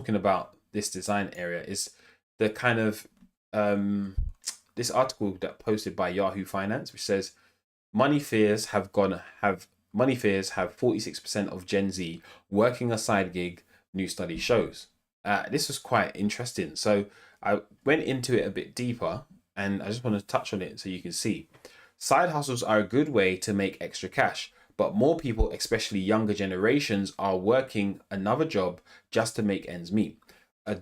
talking about this design area is the kind of this article that posted by Yahoo Finance, which says money fears have 46% of Gen Z working a side gig, new study shows. This was quite interesting. So I went into it a bit deeper and I just want to touch on it so you can see. Side hustles are a good way to make extra cash, but more people, especially younger generations, are working another job just to make ends meet. A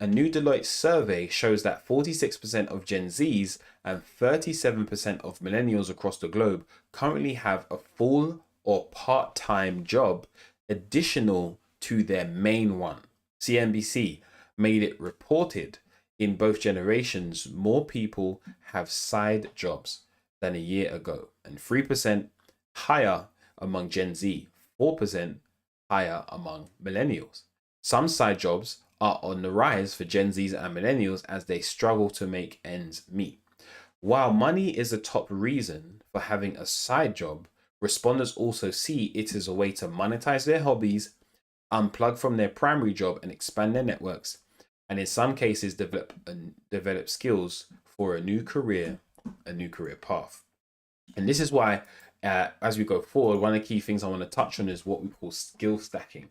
new Deloitte survey shows that 46% of Gen Zs and 37% of millennials across the globe currently have a full or part-time job additional to their main one. CNBC made it reported in both generations, more people have side jobs than a year ago, and 3% higher among Gen Z, 4% higher among millennials. Some side jobs are on the rise for Gen Zs and millennials as they struggle to make ends meet. While money is a top reason for having a side job, respondents also see it as a way to monetize their hobbies, unplug from their primary job and expand their networks, and in some cases develop skills for a new career path. And this is why, as we go forward, one of the key things I want to touch on is what we call skill stacking.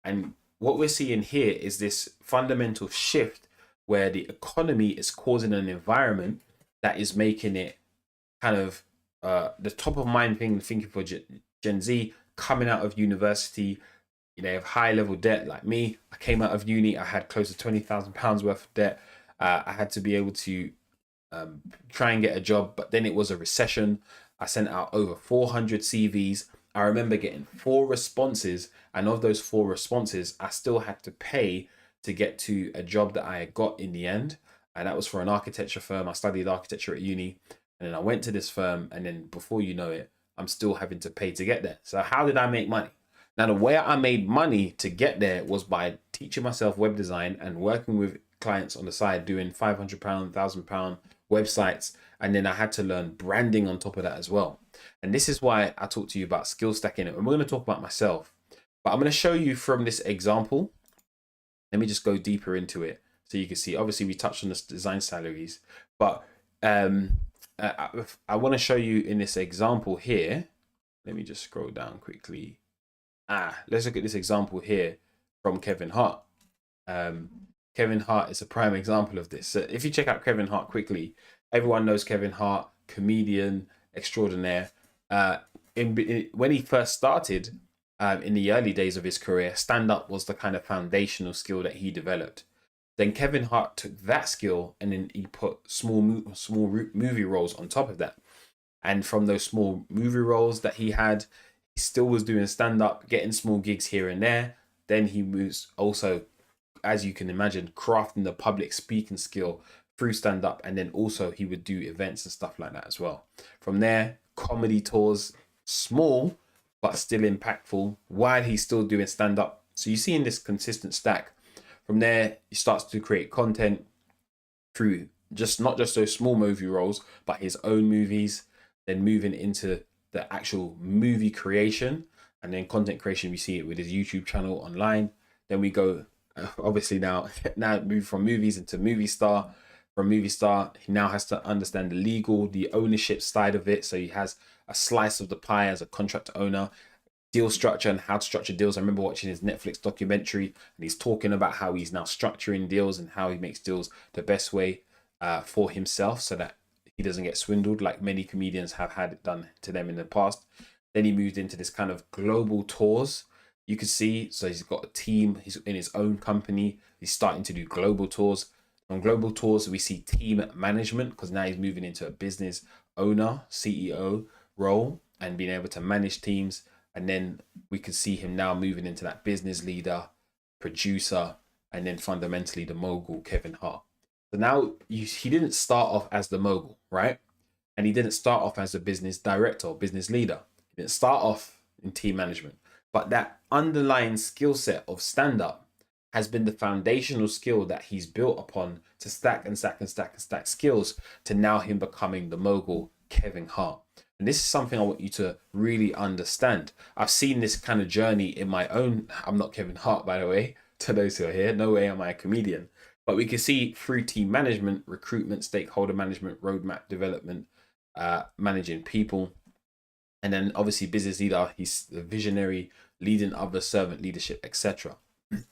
And what we're seeing here is this fundamental shift where the economy is causing an environment that is making it kind of the top of mind thing thinking for Gen Z coming out of university. They have high level debt like me. I came out of uni, I had close to £20,000 worth of debt. I had to be able to try and get a job, but then it was a recession. I sent out over 400 CVs. I remember getting 4 responses, and of those 4 responses, I still had to pay to get to a job that I got in the end. And that was for an architecture firm. I studied architecture at uni, and then I went to this firm, and then before you know it, I'm still having to pay to get there. So how did I make money? Now, the way I made money to get there was by teaching myself web design and working with clients on the side, doing £500, £1,000 websites. And then I had to learn branding on top of that as well. And this is why I talk to you about skill stacking. And we're going to talk about myself, but I'm going to show you from this example. Let me just go deeper into it so you can see. Obviously, we touched on the design salaries, but I want to show you in this example here. Let me just scroll down quickly. Let's look at this example here from Kevin Hart. Kevin Hart is a prime example of this. So if you check out Kevin Hart quickly, everyone knows Kevin Hart, comedian extraordinaire. When he first started, in the early days of his career, stand-up was the kind of foundational skill that he developed. Then Kevin Hart took that skill and then he put small movie roles on top of that. And from those small movie roles that he had, he still was doing stand-up, getting small gigs here and there. Then he was also, as you can imagine, crafting the public speaking skill through stand-up. And then also he would do events and stuff like that as well. From there, comedy tours, small, but still impactful while he's still doing stand-up. So you see in this consistent stack. From there, he starts to create content through not just those small movie roles, but his own movies, then moving into the actual movie creation, and then content creation. We see it with his YouTube channel online. Then we go, obviously now move from movies into movie star. From movie star, he now has to understand the ownership side of it. So he has a slice of the pie as a contract owner, deal structure and how to structure deals. I remember watching his Netflix documentary, and he's talking about how he's now structuring deals and how he makes deals the best way for himself, so that he doesn't get swindled like many comedians have had it done to them in the past. Then he moved into this kind of global tours. You can see, so he's got a team, he's in his own company, he's starting to do global tours. On global tours, we see team management, because now he's moving into a business owner, CEO role, and being able to manage teams. And then we can see him now moving into that business leader, producer, and then fundamentally the mogul, Kevin Hart. So now he didn't start off as the mogul, right? And he didn't start off as a business director or business leader. He didn't start off in team management. But that underlying skill set of stand-up has been the foundational skill that he's built upon to stack and stack and stack and stack skills to now him becoming the mogul, Kevin Hart. And this is something I want you to really understand. I've seen this kind of journey in my own, I'm not Kevin Hart, by the way, to those who are here. No way am I a comedian. But we can see through team management, recruitment, stakeholder management, roadmap development, managing people, and then obviously business leader. He's the visionary, leading others, servant leadership, etc.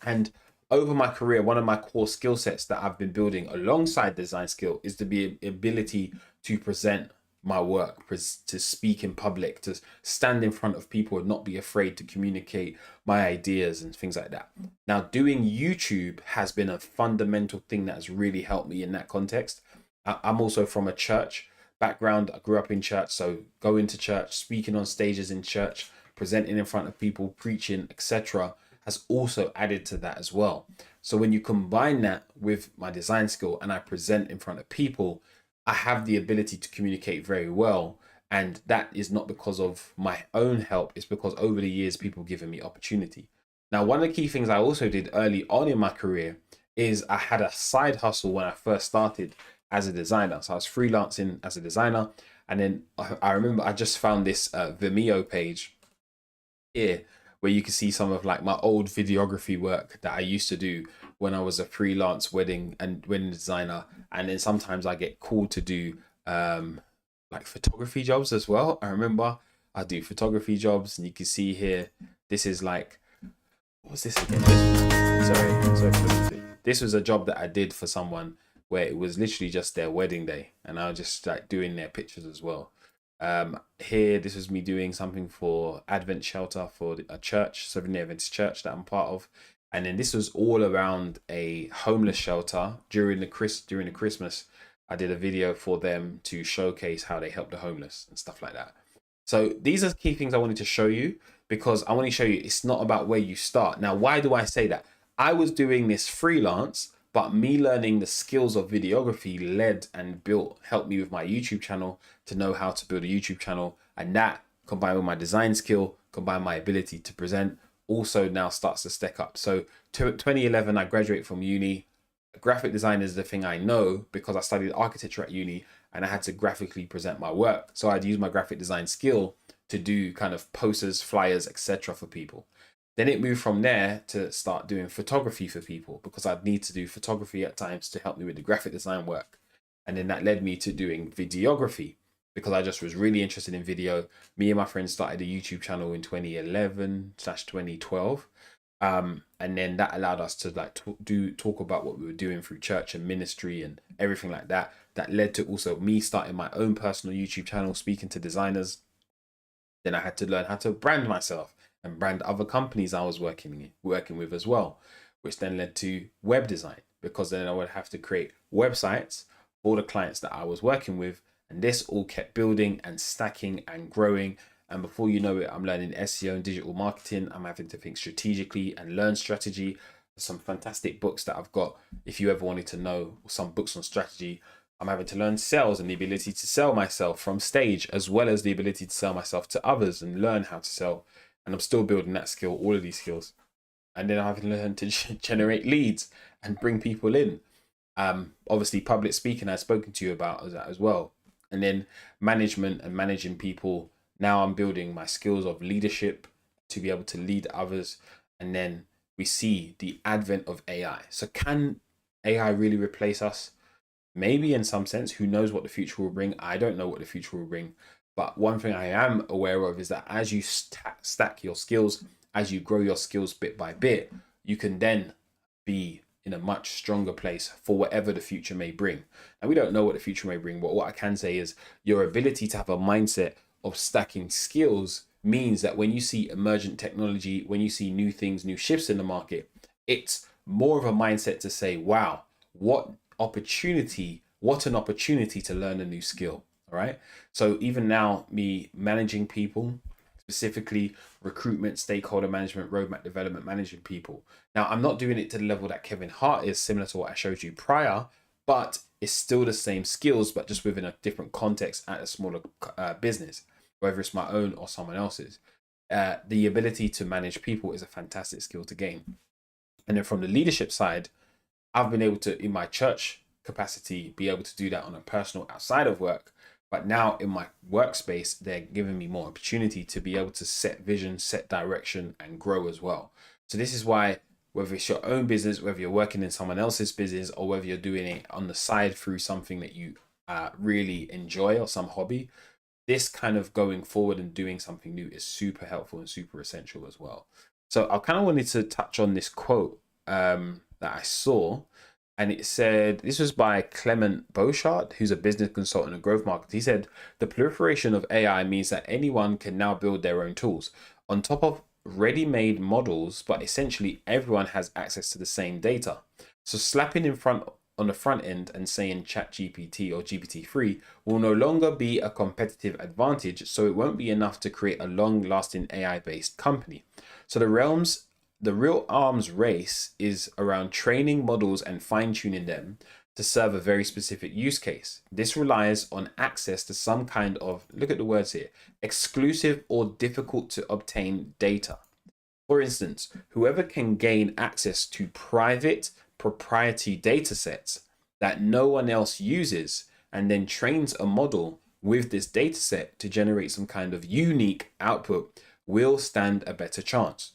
And over my career, one of my core skill sets that I've been building alongside design skill is to be ability to present my work, to speak in public, to stand in front of people and not be afraid to communicate my ideas and things like that. Now, doing YouTube has been a fundamental thing that has really helped me in that context. I'm also from a church background. I grew up in church, so going to church, speaking on stages in church, presenting in front of people, preaching, etc., has also added to that as well. So when you combine that with my design skill and I present in front of people, I have the ability to communicate very well. And that is not because of my own help, it's because over the years, people given me opportunity. Now, one of the key things I also did early on in my career is I had a side hustle when I first started as a designer. So I was freelancing as a designer. And then I remember I just found this Vimeo page here where you can see some of like my old videography work that I used to do when I was a freelance wedding designer. And then sometimes I get called to do like photography jobs as well. I remember I do photography jobs, and you can see here, this is like, what was this again? Sorry for the music. This was a job that I did for someone where it was literally just their wedding day, and I was just like doing their pictures as well. Here, this was me doing something for Advent Shelter for a church, Seventh-day Adventist church that I'm part of. And then this was all around a homeless shelter during the Christmas. I did a video for them to showcase how they help the homeless and stuff like that. So these are key things I wanted to show you, because I want to show you it's not about where you start. Now, why do I say that? I was doing this freelance, but me learning the skills of videography helped me with my YouTube channel to know how to build a YouTube channel. And that, combined with my design skill, combined with my ability to present, also now starts to stack up. So 2011, I graduated from uni. Graphic design is the thing I know because I studied architecture at uni and I had to graphically present my work. So I'd use my graphic design skill to do kind of posters, flyers, etc. for people. Then it moved from there to start doing photography for people because I'd need to do photography at times to help me with the graphic design work. And then that led me to doing videography because I just was really interested in video. Me and my friends started a YouTube channel in 2011/2012. And then that allowed us to like talk about what we were doing through church and ministry and everything like that. That led to also me starting my own personal YouTube channel, speaking to designers. Then I had to learn how to brand myself and brand other companies I was working with as well, which then led to web design, because then I would have to create websites for the clients that I was working with. And this all kept building and stacking and growing. And before you know it, I'm learning SEO and digital marketing. I'm having to think strategically and learn strategy. There's some fantastic books that I've got. If you ever wanted to know some books on strategy, I'm having to learn sales and the ability to sell myself from stage, as well as the ability to sell myself to others and learn how to sell. And I'm still building that skill, all of these skills. And then I'm having to learn to generate leads and bring people in. Obviously, public speaking, I've spoken to you about that as well. And then management and managing people. Now I'm building my skills of leadership to be able to lead others. And then we see the advent of AI. So can AI really replace us? Maybe in some sense. Who knows what the future will bring? I don't know what the future will bring. But one thing I am aware of is that as you stack your skills, as you grow your skills bit by bit, you can then be in a much stronger place for whatever the future may bring. And we don't know what the future may bring, but what I can say is your ability to have a mindset of stacking skills means that when you see emergent technology, when you see new things, new shifts in the market, it's more of a mindset to say, wow, what an opportunity to learn a new skill. All right. So even now, me managing people, specifically recruitment, stakeholder management, roadmap development, managing people. Now, I'm not doing it to the level that Kevin Hart is, similar to what I showed you prior, but it's still the same skills, but just within a different context at a smaller business, whether it's my own or someone else's. The ability to manage people is a fantastic skill to gain. And then from the leadership side, I've been able to, in my church capacity, be able to do that on a personal outside of work. But now in my workspace, they're giving me more opportunity to be able to set vision, set direction, and grow as well. So this is why whether it's your own business, whether you're working in someone else's business, or whether you're doing it on the side through something that you really enjoy or some hobby, this kind of going forward and doing something new is super helpful and super essential as well. So I kind of wanted to touch on this quote that I saw, and it said, this was by Clement Beauchart, who's a business consultant and growth marketer. He said, the proliferation of AI means that anyone can now build their own tools on top of ready-made models, but essentially everyone has access to the same data. So slapping in front on the front end and saying ChatGPT or GPT-3 will no longer be a competitive advantage, so it won't be enough to create a long-lasting AI-based company. So the real arms race is around training models and fine-tuning them to serve a very specific use case. This relies on access to some kind of, look at the words here, exclusive or difficult to obtain data. For instance, whoever can gain access to private proprietary data sets that no one else uses and then trains a model with this data set to generate some kind of unique output will stand a better chance.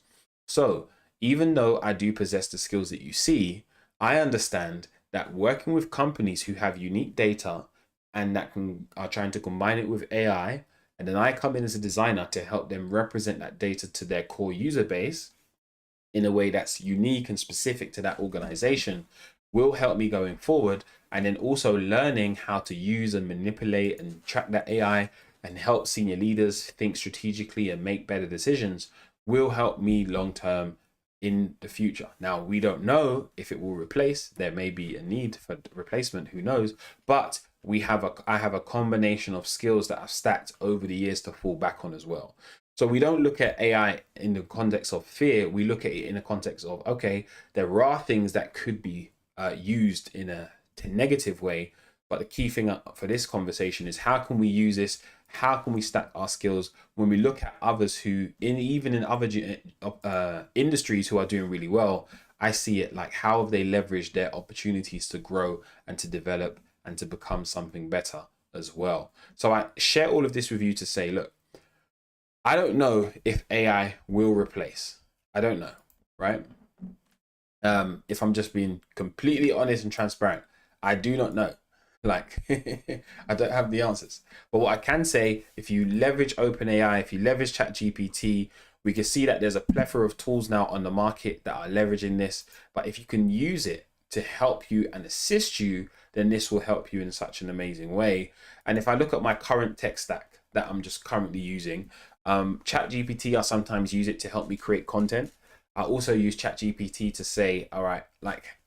So even though I do possess the skills that you see, I understand that working with companies who have unique data and that are trying to combine it with AI, and then I come in as a designer to help them represent that data to their core user base in a way that's unique and specific to that organization, will help me going forward. And then also learning how to use and manipulate and track that AI and help senior leaders think strategically and make better decisions will help me long term in the future. Now, we don't know if it will replace. There may be a need for replacement, who knows, but I have a combination of skills that I've stacked over the years to fall back on as well. So we don't look at AI in the context of fear. We look at it in the context of, okay, there are things that could be used in a negative way, but the key thing for this conversation is how can we use this? How can we stack our skills when we look at others who, even in other industries who are doing really well? I see it like, how have they leveraged their opportunities to grow and to develop and to become something better as well. So I share all of this with you to say, look, I don't know if AI will replace. I don't know, right? If I'm just being completely honest and transparent, I do not know. Like, I don't have the answers. But what I can say, if you leverage OpenAI, if you leverage ChatGPT, we can see that there's a plethora of tools now on the market that are leveraging this. But if you can use it to help you and assist you, then this will help you in such an amazing way. And if I look at my current tech stack that I'm just currently using, ChatGPT, I sometimes use it to help me create content. I also use ChatGPT to say, all right, like,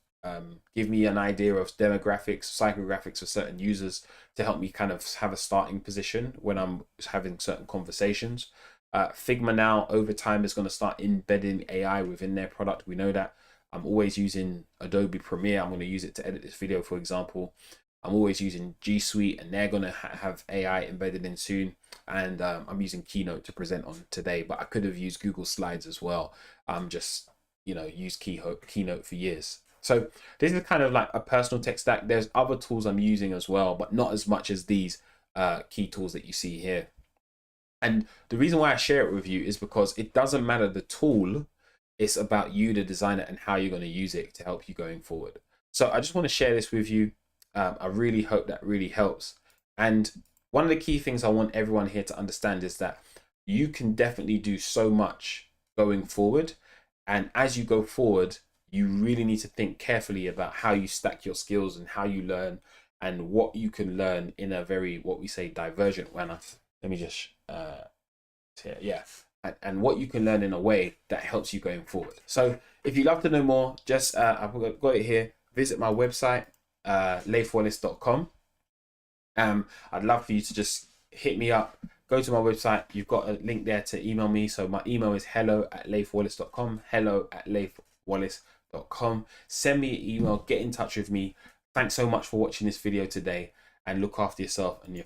give me an idea of demographics, psychographics for certain users to help me kind of have a starting position when I'm having certain conversations. Figma now over time is going to start embedding AI within their product. We know that. I'm always using Adobe Premiere. I'm going to use it to edit this video, for example. I'm always using G Suite, and they're going to have AI embedded in soon. And I'm using Keynote to present on today, but I could have used Google Slides as well. Just, used Keynote for years. So this is kind of like a personal tech stack. There's other tools I'm using as well, but not as much as these key tools that you see here. And the reason why I share it with you is because it doesn't matter the tool. It's about you, the designer, and how you're going to use it to help you going forward. So I just want to share this with you. I really hope that really helps. And one of the key things I want everyone here to understand is that you can definitely do so much going forward. And as you go forward, you really need to think carefully about how you stack your skills and how you learn and what you can learn in a very, what we say, divergent manner. Let me just, yeah. And what you can learn in a way that helps you going forward. So if you'd love to know more, just, I've got it here, visit my website, laithwallace.com. I'd love for you to just hit me up, go to my website. You've got a link there to email me. So my email is hello@laithwallace.com, hello@laithwallace.com. Send me an email, get in touch with me. Thanks so much for watching this video today, and look after yourself and your